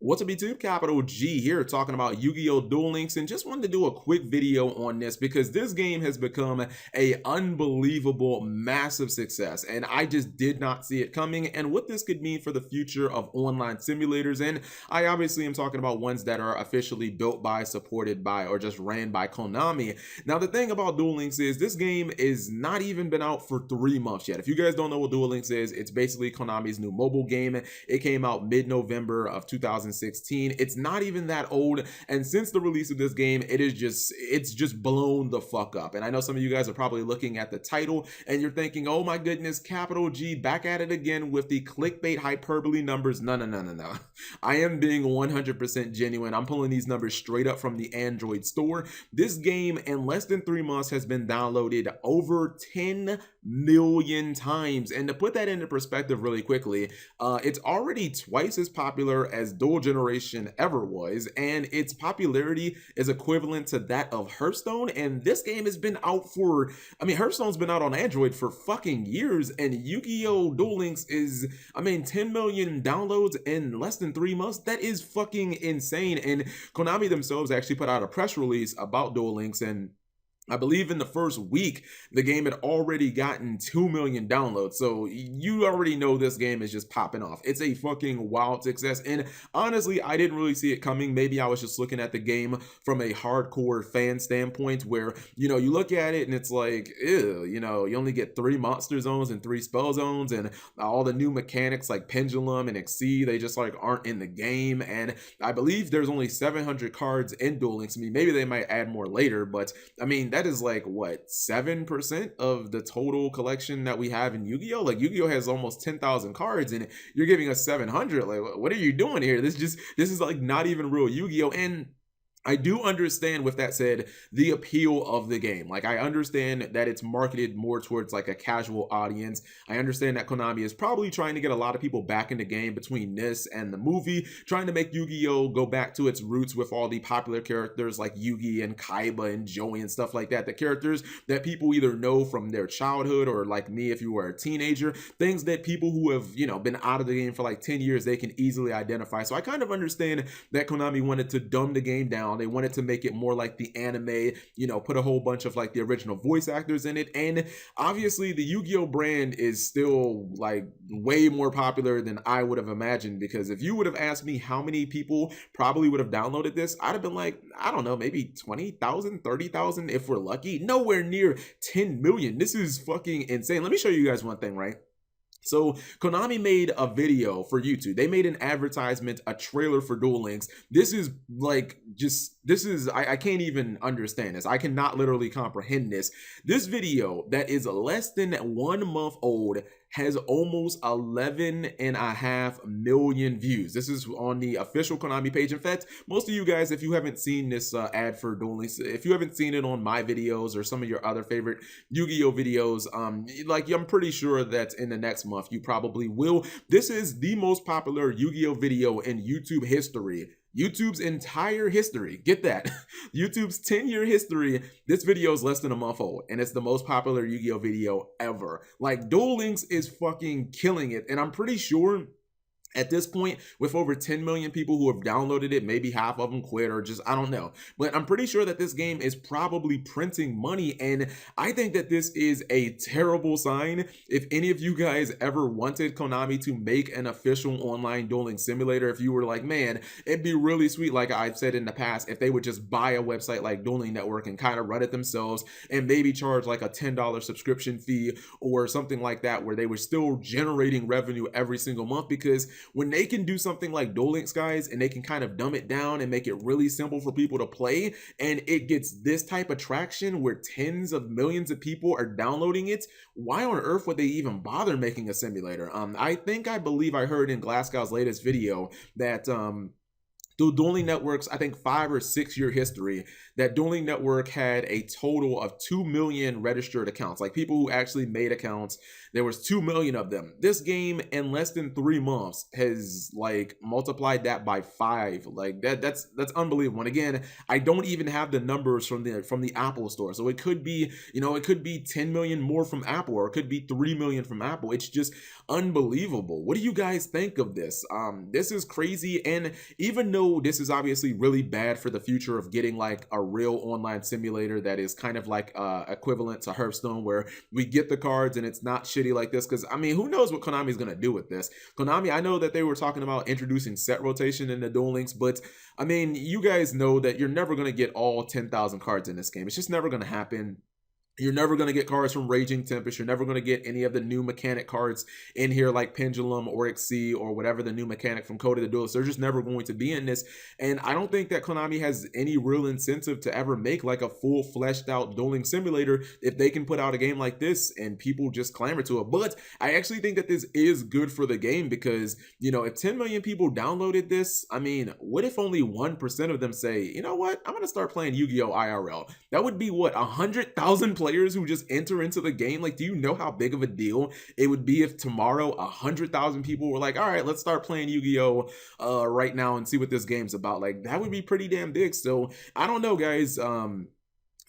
What's up YouTube, Capital G here talking about Yu-Gi-Oh! Duel Links, and just wanted to do a quick video on this because this game has become a unbelievable massive success, and I just did not see it coming and what this could mean for the future of online simulators. And I obviously am talking about ones that are officially built by, supported by, or just ran by Konami. Now the thing about Duel Links is this game is not even been out for 3 months yet. If you guys don't know what Duel Links is, it's basically Konami's new mobile game. It came out mid-November of 2016. It's not even that old, and since the release of this game, it's just blown the fuck up. And I know some of you guys are probably looking at the title and you're thinking, oh my goodness, Capital G back at it again with the clickbait hyperbole numbers. No. I am being 100% genuine. I'm pulling these numbers straight up from the Android store. This game in less than 3 months has been downloaded over 10 million times. And to put that into perspective really quickly, it's already twice as popular as Dual Generation ever was, and its popularity is equivalent to that of Hearthstone. And this game has been out for, Hearthstone's been out on Android for fucking years, and Yu-Gi-Oh! Duel Links is, 10 million downloads in less than 3 months. That is fucking insane. And Konami themselves actually put out a press release about Duel Links, and I believe in the first week, the game had already gotten 2 million downloads. So you already know this game is just popping off. It's a fucking wild success. And honestly, I didn't really see it coming. Maybe I was just looking at the game from a hardcore fan standpoint where, you look at it and it's like, ew, you only get 3 monster zones and 3 spell zones, and all the new mechanics like Pendulum and Exceed, they just like aren't in the game. And I believe there's only 700 cards in Duel Links. Maybe they might add more later, but that is like what, 7% of the total collection that we have in Yu-Gi-Oh! Like Yu-Gi-Oh! Has almost 10,000 cards and you're giving us 700. Like, what are you doing here? This is like not even real Yu-Gi-Oh! And I do understand, with that said, the appeal of the game. Like, I understand that it's marketed more towards like a casual audience. I understand that Konami is probably trying to get a lot of people back in the game between this and the movie, trying to make Yu-Gi-Oh! Go back to its roots with all the popular characters like Yugi and Kaiba and Joey and stuff like that. The characters that people either know from their childhood, or like me, if you were a teenager, things that people who have, been out of the game for like 10 years, they can easily identify. So I kind of understand that Konami wanted to dumb the game down. They wanted to make it more like the anime, put a whole bunch of like the original voice actors in it. And obviously the Yu-Gi-Oh! Brand is still like way more popular than I would have imagined, because if you would have asked me how many people probably would have downloaded this, I'd have been like, I don't know, maybe 20,000, 30,000 if we're lucky. Nowhere near 10 million. This is fucking insane. Let me show you guys one thing, right? So Konami made a video for YouTube. They made an advertisement, a trailer for Duel Links. This is like, I can't even understand this. I cannot literally comprehend this. This video that is less than 1 month old has almost 11.5 million views. This is on the official Konami page. In fact, most of you guys, if you haven't seen this ad for Duel Links, if you haven't seen it on my videos or some of your other favorite Yu-Gi-Oh! Videos, I'm pretty sure that in the next month you probably will. This is the most popular Yu-Gi-Oh! Video in YouTube history. YouTube's entire history. Get that. YouTube's 10-year history. This video is less than a month old, and it's the most popular Yu-Gi-Oh! Video ever. Like, Duel Links is fucking killing it, and I'm pretty sure at this point, with over 10 million people who have downloaded it, maybe half of them quit, or just, I don't know. But I'm pretty sure that this game is probably printing money, and I think that this is a terrible sign. If any of you guys ever wanted Konami to make an official online dueling simulator, if you were like, man, it'd be really sweet, like I've said in the past, if they would just buy a website like Dueling Network and kind of run it themselves, and maybe charge like a $10 subscription fee or something like that, where they were still generating revenue every single month. Because when they can do something like Duel Links, guys, and they can kind of dumb it down and make it really simple for people to play, and it gets this type of traction where tens of millions of people are downloading it, why on earth would they even bother making a simulator? I believe I heard in Glasgow's latest video that through Dueling Network's, I think, 5 or 6 year history, that Dueling Network had a total of 2 million registered accounts, like people who actually made accounts. There was 2 million of them. This game in less than 3 months has like multiplied that by 5. Like that's unbelievable. And again, I don't even have the numbers from the Apple store. So it could be, it could be 10 million more from Apple, or it could be 3 million from Apple. It's just unbelievable. What do you guys think of this? This is crazy. And even though this is obviously really bad for the future of getting like a real online simulator that is kind of like equivalent to Hearthstone, where we get the cards and it's not shitty like this, because I mean, who knows what Konami's gonna do with this? Konami, I know that they were talking about introducing set rotation in the Duel Links, but I mean, you guys know that you're never gonna get all 10,000 cards in this game. It's just never gonna happen. You're never going to get cards from Raging Tempest. You're never going to get any of the new mechanic cards in here like Pendulum or Xyz or whatever the new mechanic from Code of the Duelist. They're just never going to be in this. And I don't think that Konami has any real incentive to ever make like a full fleshed out dueling simulator if they can put out a game like this and people just clamor to it. But I actually think that this is good for the game because, if 10 million people downloaded this, I mean, what if only 1% of them say, you know what, I'm going to start playing Yu-Gi-Oh! IRL? That would be what, 100,000 players who just enter into the game? Like, do you know how big of a deal it would be if tomorrow 100,000 people were like, all right, let's start playing Yu-Gi-Oh right now and see what this game's about? Like, that would be pretty damn big. So I don't know, guys.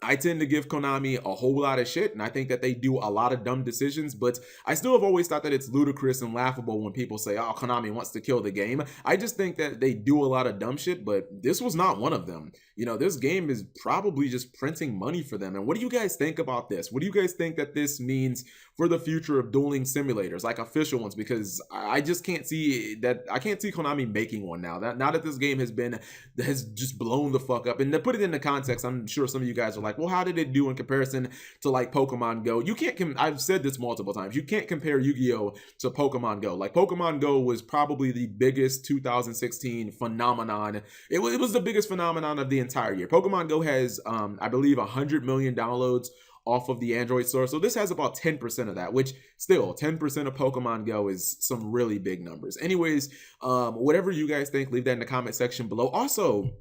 I tend to give Konami a whole lot of shit, and I think that they do a lot of dumb decisions, but I still have always thought that it's ludicrous and laughable when people say, oh, Konami wants to kill the game. I just think that they do a lot of dumb shit, but this was not one of them. This game is probably just printing money for them. And what do you guys think about this? What do you guys think that this means for the future of dueling simulators, like official ones? Because I just can't see that. I can't see Konami making one now. Now that this game has just blown the fuck up. And to put it into context, I'm sure some of you guys are like, well, how did it do in comparison to like Pokemon Go? You can't, I've said this multiple times, you can't compare Yu-Gi-Oh to Pokemon Go. Like, Pokemon Go was probably the biggest 2016 phenomenon. It was the biggest phenomenon of the entire year. Pokemon Go has, I believe, 100 million downloads off of the Android store. So this has about 10% of that, which still 10% of Pokemon Go is some really big numbers. Anyways, whatever you guys think, leave that in the comment section below. Also,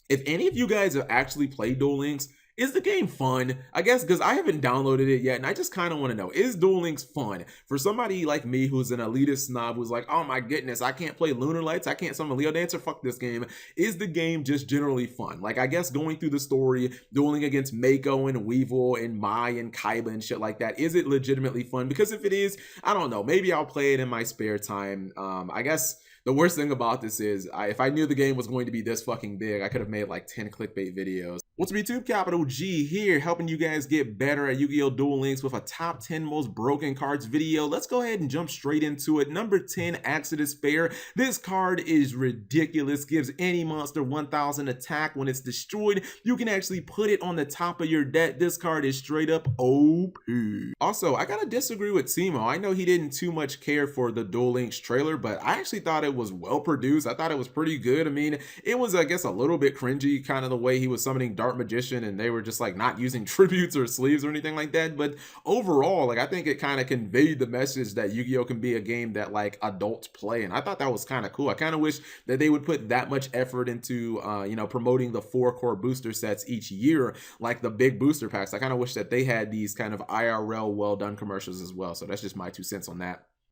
if any of you guys have actually played Duel Links, is the game fun? I guess because I haven't downloaded it yet, and I just kind of want to know, is Duel Links fun? For somebody like me who's an elitist snob who's like, oh my goodness, I can't play Lunar Lights, I can't summon Leo Dancer, fuck this game. Is the game just generally fun? Like, I guess going through the story, dueling against Mako and Weevil and Mai and Kaiba and shit like that, is it legitimately fun? Because if it is, I don't know, maybe I'll play it in my spare time. I guess the worst thing about this is, if I knew the game was going to be this fucking big, I could have made like 10 clickbait videos. What's up, YouTube? Capital G here, helping you guys get better at Yu-Gi-Oh! Duel Links with a top 10 most broken cards video. Let's go ahead and jump straight into it. Number 10, Exodus Fair. This card is ridiculous. Gives any monster 1000 attack. When it's destroyed, you can actually put it on the top of your deck. This card is straight up OP. Also, I gotta disagree with Simo. I know he didn't too much care for the Duel Links trailer, but I actually thought it was well produced. I thought it was pretty good. I mean, it was, I guess, a little bit cringy, kind of the way he was summoning Dark Magician and they were just like not using tributes or sleeves or anything like that. But overall, like, I think it kind of conveyed the message that Yu-Gi-Oh can be a game that like adults play, and I thought that was kind of cool. I kind of wish that they would put that much effort into promoting the 4 core booster sets each year, like the big booster packs. I kind of wish that they had these kind of IRL well done commercials as well. So that's just my 2 cents on that.